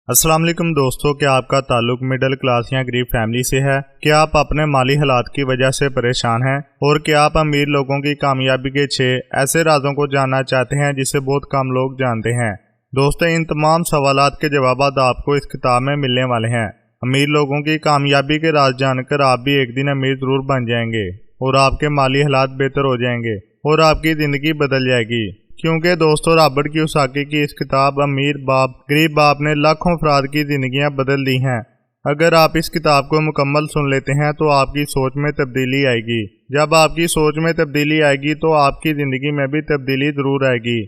अस्सलाम वालेकुम दोस्तों, क्या आपका ताल्लुक मिडिल क्लास या गरीब फैमिली से है? क्या आप अपने माली हालात की वजह से परेशान हैं? और क्या आप अमीर लोगों की कामयाबी के 6 ऐसे राजों को जानना चाहते हैं जिसे बहुत कम लोग जानते हैं? दोस्तों, इन तमाम सवालात के जवाब आपको इस किताब में मिलने वाले हैं। अमीर लोगों की कामयाबी के राज जानकर आप भी एक दिन अमीर जरूर बन जाएंगे और आपके माली हालात बेहतर हो जाएंगे और आपकी ज़िंदगी बदल जाएगी। क्योंकि दोस्तों, रॉबर्ट कियोसाकी की इस किताब अमीर बाप गरीब बाप ने लाखों अफराद की ज़िंदगियां बदल दी हैं। अगर आप इस किताब को मुकम्मल सुन लेते हैं तो आपकी सोच में तब्दीली आएगी। जब आपकी सोच में तब्दीली आएगी तो आपकी ज़िंदगी में भी तब्दीली ज़रूर आएगी।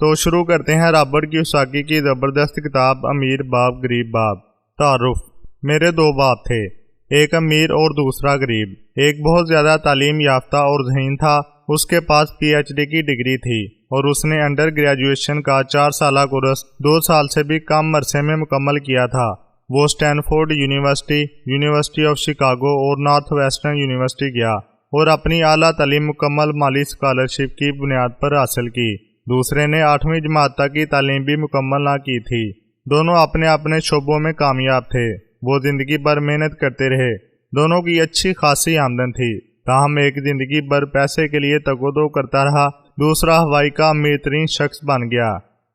तो शुरू करते हैं रॉबर्ट कियोसाकी की ज़बरदस्त किताब अमीर बाप गरीब बाप। तारुफ। मेरे 2 बाप थे, एक अमीर और दूसरा गरीब। एक बहुत ज़्यादा तालीम याफ्ता और ज़हीन था। उसके पास PhD की डिग्री थी और उसने अंडर ग्रेजुएशन का 4 साला कोर्स 2 साल से भी कम अरसे में मुकम्मल किया था। वो Stanford university, university of Chicago और नॉर्थ वेस्टर्न यूनिवर्सिटी गया और अपनी आला तालीम मुकम्मल माली स्कॉलरशिप की बुनियाद पर हासिल की। दूसरे ने 8वीं जमात तक की तालीम भी मुकम्मल ना की थी। दोनों अपने अपने शोबों में कामयाब थे। वो ज़िंदगी भर मेहनत करते रहे। दोनों की अच्छी खासी आमदन थी। ताहम एक ज़िंदगी भर पैसे के लिए तगोदो करता रहा। दूसरा हवाई का अमीर तरीन शख्स बन गया।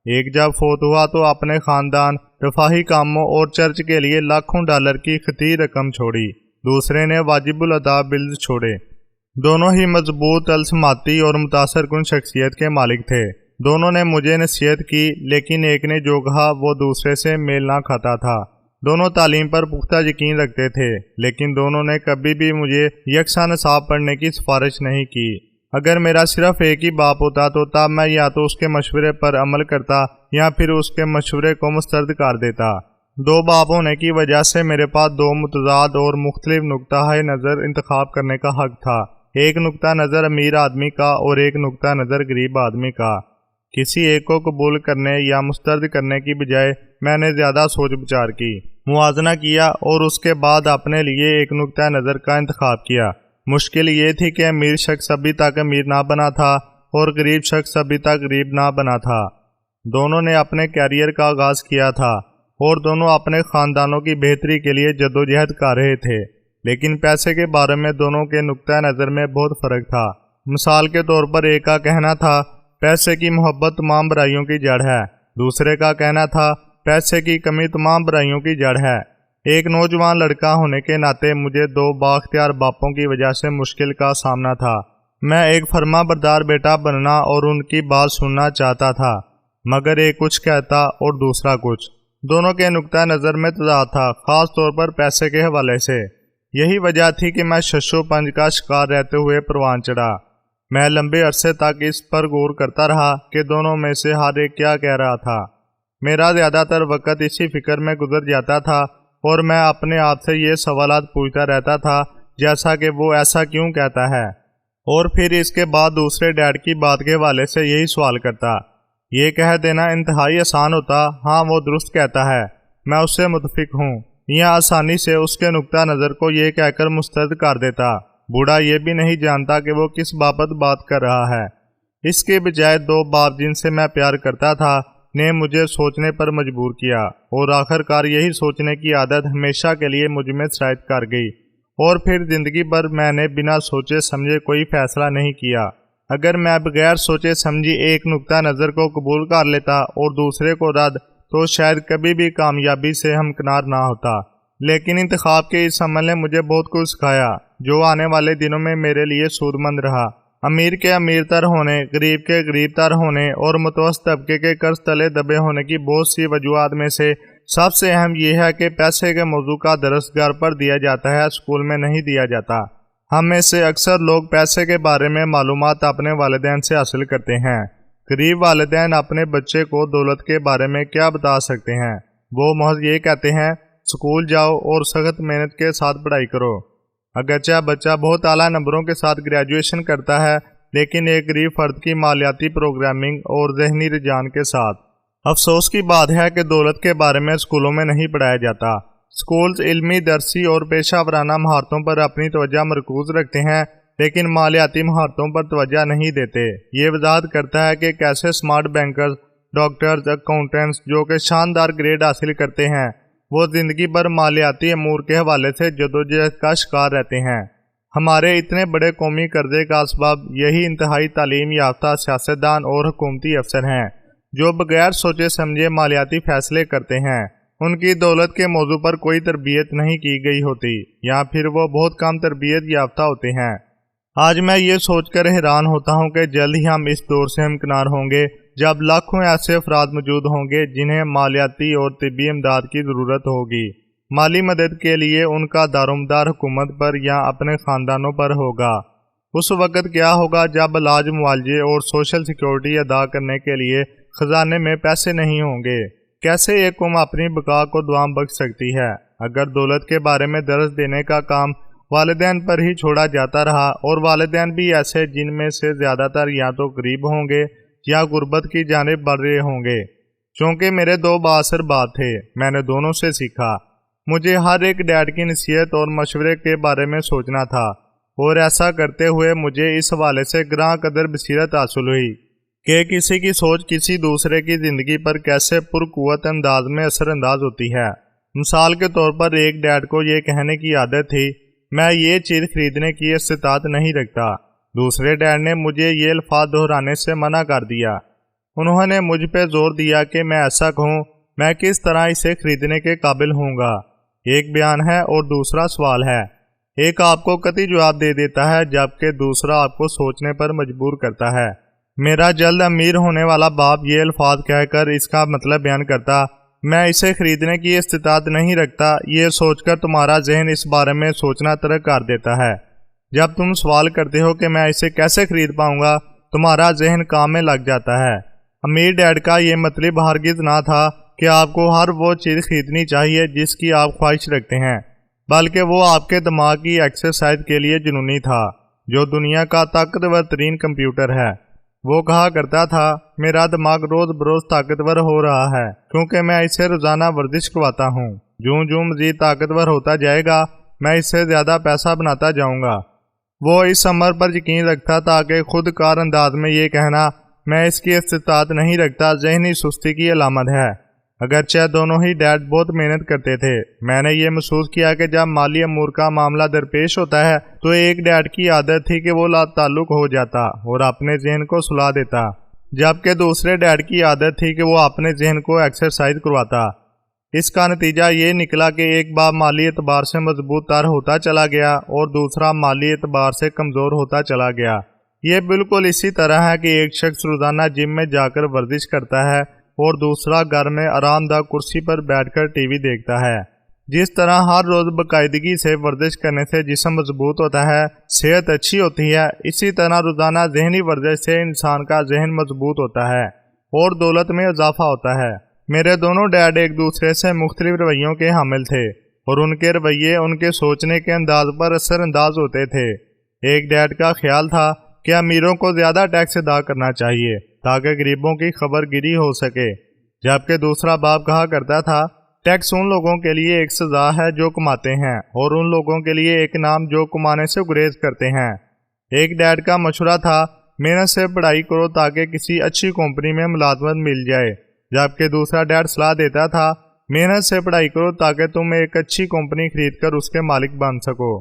एक जब फोत हुआ तो अपने ख़ानदान, रफाही कामों और चर्च के लिए लाखों डॉलर की खती रकम छोड़ी। दूसरे ने वाजिबुल अदा बिल्स छोड़े। दोनों ही मजबूत, अलसमाती और मुतासर कुन शख्सियत के मालिक थे। दोनों ने मुझे नसीहत की, लेकिन एक ने जो कहा वो दूसरे से मेल ना खाता था। दोनों तालीम पर पुख्ता यकीन रखते थे, लेकिन दोनों ने कभी भी मुझे यकसा नसाब पढ़ने की सिफारिश नहीं की। अगर मेरा सिर्फ एक ही बाप होता तो तब मैं या तो उसके मशवरे पर अमल करता या फिर उसके मशवरे को मुस्तरद कर देता। 2 बाप होने की वजह से मेरे पास 2 मुतजाद और मुख्तलिफ नुक्ता नज़र इंतखाब करने का हक था। एक नुक्ता नज़र अमीर आदमी का और एक नुक्ता नज़र गरीब आदमी का। किसी एक को कबूल करने या मुस्तरद करने की बजाय मैंने ज़्यादा सोच विचार की, मुआजना किया और उसके बाद अपने लिए एक नुक्ता नज़र का इंतखाब किया। मुश्किल ये थी कि अमीर शख्स अभी तक अमीर ना बना था और गरीब शख्स अभी तक गरीब ना बना था। दोनों ने अपने कैरियर का आगाज़ किया था और दोनों अपने ख़ानदानों की बेहतरी के लिए जद्दोजहद कर रहे थे, लेकिन पैसे के बारे में दोनों के नुक्ता नज़र में बहुत फ़र्क था। मिसाल के तौर पर एक का कहना था पैसे की मोहब्बत तमाम बुराइयों की जड़ है। दूसरे का कहना था पैसे की कमी तमाम बुराइयों की जड़ है। एक नौजवान लड़का होने के नाते मुझे 2 बाख्तियार बापों की वजह से मुश्किल का सामना था। मैं एक फर्मा बरदार बेटा बनना और उनकी बात सुनना चाहता था, मगर एक कुछ कहता और दूसरा कुछ। दोनों के नुक्ता नज़र में तज़ाद था, ख़ास तौर पर पैसे के हवाले से। यही वजह थी कि मैं शशो पंज का शिकार रहते हुए परवान चढ़ा। मैं लंबे अरसे तक इस पर गौर करता रहा कि दोनों में से हर एक क्या कह रहा था। मेरा ज़्यादातर वक़्त इसी फिक्र में गुजर जाता था और मैं अपने आप से ये सवालात पूछता रहता था, जैसा कि वो ऐसा क्यों कहता है, और फिर इसके बाद दूसरे डैड की बात के हवाले से यही सवाल करता। ये कह देना इंतहाई आसान होता, हाँ वो दुरुस्त कहता है, मैं उससे मुतफिक हूँ, या आसानी से उसके नुक्ता नज़र को ये कहकर मुस्तरद कर देता। बूढ़ा ये भी नहीं जानता कि वो किस बाबत बात कर रहा है। इसके बजाय 2 बाप जिनसे मैं प्यार करता था ने मुझे सोचने पर मजबूर किया और आखिरकार यही सोचने की आदत हमेशा के लिए मुझ में सरायत कर गई और फिर ज़िंदगी भर मैंने बिना सोचे समझे कोई फैसला नहीं किया। अगर मैं बगैर सोचे समझी एक नुक्ता नज़र को कबूल कर लेता और दूसरे को रद्द, तो शायद कभी भी कामयाबी से हमकिनार ना होता। लेकिन इंतखाब के इस अमल ने मुझे बहुत कुछ सिखाया, जो आने वाले दिनों में मेरे लिए सूदमंद रहा। अमीर के अमीर तर होने, गरीब के गरीब तर होने और मुतवस्सित तबके के कर्ज तले दबे होने की बहुत सी वजूहात में से सबसे अहम यह है कि पैसे के मौजू का दरस घर पर दिया जाता है, स्कूल में नहीं दिया जाता। हम में से अक्सर लोग पैसे के बारे में मालूमात अपने वालिदैन से हासिल करते हैं। गरीब वालिदैन अपने बच्चे को दौलत के बारे में क्या बता सकते हैं? वो महज ये कहते हैं स्कूल जाओ और सख्त मेहनत के साथ पढ़ाई करो। अगरचे बच्चा बहुत आला नंबरों के साथ ग्रेजुएशन करता है, लेकिन एक गरीब फर्द की मालियाती प्रोग्रामिंग और जहनी रुझान के साथ। अफसोस की बात है कि दौलत के बारे में स्कूलों में नहीं पढ़ाया जाता। स्कूल्स इल्मी, दरसी और पेशा वराना महारतों पर अपनी तवज्जो मरकूज रखते हैं, लेकिन मालियाती महारतों पर तवज्जो नहीं देते। ये वजाहत करता है कि कैसे स्मार्ट बैंकर्स डॉक्टर्स, अकाउंटेंट्स जो कि शानदार ग्रेड हासिल करते हैं, वो ज़िंदगी भर मालियाती अमूर के हवाले से जदोजहद का शिकार रहते हैं। हमारे इतने बड़े कौमी कर्जे का असबाब यही इंतहाई तालीम याफ्ता सियासतदान और हुकूमती अफसर हैं जो बगैर सोचे समझे मालियाती फैसले करते हैं। उनकी दौलत के मौजू पर कोई तरबियत नहीं की गई होती या फिर वो बहुत कम तरबियत याफ्ता होते हैं। आज मैं ये सोचकर हैरान होता हूँ कि जल्द ही हम इस दौर से हमकिनार होंगे जब लाखों ऐसे अफराद मौजूद होंगे जिन्हें मालियाती और तिब्बी इमदाद की ज़रूरत होगी। माली मदद के लिए उनका दारोमदार हुकूमत पर या अपने ख़ानदानों पर होगा। उस वक़्त क्या होगा जब इलाज, मुआवजे और सोशल सिक्योरिटी अदा करने के लिए ख़जाने में पैसे नहीं होंगे। कैसे एक कौम अपनी बका को दुआम बख्श सकती है? अगर दौलत के बारे में दर्स देने का काम वालिदैन पर ही छोड़ा जाता रहा, और वालिदैन भी ऐसे जिनमें से ज़्यादातर या तो गरीब होंगे या गुर्बत की जानिब बढ़ रहे होंगे। चूँकि मेरे दो बाअसर बाप थे, मैंने दोनों से सीखा। मुझे हर एक डैड की नसीहत और मशवरे के बारे में सोचना था, और ऐसा करते हुए मुझे इस हवाले से ग्रां कदर बसीरत हासिल हुई कि किसी की सोच किसी दूसरे की ज़िंदगी पर कैसे पुरकुवत अंदाज में असरअंदाज होती है। मिसाल के तौर पर एक डैड को ये कहने की आदत थी, मैं ये चीज़ खरीदने की इस्तात नहीं रखता। दूसरे डैड ने मुझे ये अल्फाज दोहराने से मना कर दिया। उन्होंने मुझ पर जोर दिया कि मैं ऐसा कहूँ, मैं किस तरह इसे खरीदने के काबिल हूँगा। एक बयान है और दूसरा सवाल है। एक आपको कतई जवाब दे देता है जबकि दूसरा आपको सोचने पर मजबूर करता है। मेरा जल्द अमीर होने वाला बाप ये अल्फाज कहकर इसका मतलब बयान करता, मैं इसे खरीदने की इस्तात नहीं रखता, ये सोचकर तुम्हारा जहन इस बारे में सोचना तर्क कर देता है। जब तुम सवाल करते हो कि मैं इसे कैसे खरीद पाऊंगा, तुम्हारा जहन काम में लग जाता है। अमीर डैड का ये मतलब हरगिज़ ना था कि आपको हर वो चीज़ खरीदनी चाहिए जिसकी आप ख्वाहिश रखते हैं, बल्कि वो आपके दिमाग की एक्सरसाइज के लिए जुनूनी था, जो दुनिया का ताकतवर तरीन कंप्यूटर है। वो कहा करता था, मेरा दिमाग रोज़ बरोज़ ताकतवर हो रहा है क्योंकि मैं इसे रोज़ाना वर्जिश करवाता हूँ। जूँ जूँ मज़ीद ताकतवर होता जाएगा, मैं इससे ज़्यादा पैसा बनाता जाऊँगा। वो इस अमर पर यकीन रखता था कि खुद कार अंदाज में ये कहना, मैं इसकी इस्तात नहीं रखता, ज़हनी सुस्ती की अलामत है। अगरचे दोनों ही डैड बहुत मेहनत करते थे, मैंने ये महसूस किया कि जब माली अमूर का मामला दरपेश होता है तो एक डैड की आदत थी कि वो लाताल्लुक हो जाता और अपने जहन को सुला देता, जबकि दूसरे डैड की आदत थी कि वो अपने जहन को एक्सरसाइज करवाता। इसका नतीजा ये निकला कि एक बाप माली एतबार से मजबूत तर होता चला गया और दूसरा माली एतबार से कमज़ोर होता चला गया। ये बिल्कुल इसी तरह है कि एक शख्स रोज़ाना जिम में जाकर वर्जिश करता है और दूसरा घर में आरामदाह कुर्सी पर बैठकर टीवी देखता है। जिस तरह हर रोज़ बाकायदगी से वर्जिश करने से जिस्म मजबूत होता है, सेहत अच्छी होती है, इसी तरह रोज़ाना जहनी वर्जिश से इंसान का जहन मजबूत होता है और दौलत में इजाफा होता है। मेरे दोनों डैड एक दूसरे से मुख्तलिफ रवैयों के हामिल थे और उनके रवैये उनके सोचने के अंदाज पर असरअंदाज होते थे। एक डैड का ख्याल था कि अमीरों को ज़्यादा टैक्स अदा करना चाहिए ताकि गरीबों की खबर गिरी हो सके, जबकि दूसरा बाप कहा करता था, टैक्स उन लोगों के लिए एक सज़ा है जो कमाते हैं और उन लोगों के लिए एक नाम जो कमाने से गुरेज करते हैं। एक डैड का मशवरा था, मेहनत से पढ़ाई करो ताकि किसी अच्छी कंपनी में मुलाजमत मिल जाए, जबकि दूसरा डैड सलाह देता था, मेहनत से पढ़ाई करो ताकि तुम एक अच्छी कंपनी खरीद कर उसके मालिक बन सको।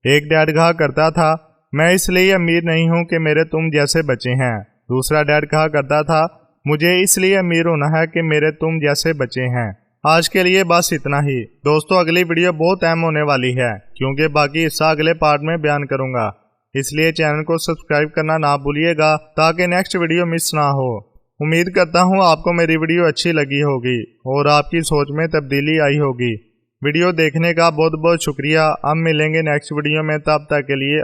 एक डैड कहा करता था, मैं इसलिए अमीर नहीं हूँ कि मेरे तुम जैसे बच्चे हैं। दूसरा डैड कहा करता था, मुझे इसलिए अमीर होना है कि मेरे तुम जैसे बच्चे हैं। आज के लिए बस इतना ही दोस्तों। अगली वीडियो बहुत अहम होने वाली है क्योंकि बाकी हिस्सा अगले पार्ट में बयान करूंगा, इसलिए चैनल को सब्सक्राइब करना ना भूलिएगा ताकि नेक्स्ट वीडियो मिस ना हो। उम्मीद करता हूँ आपको मेरी वीडियो अच्छी लगी होगी और आपकी सोच में तब्दीली आई होगी। वीडियो देखने का बहुत बहुत शुक्रिया। अब मिलेंगे नेक्स्ट वीडियो में, तब तक के लिए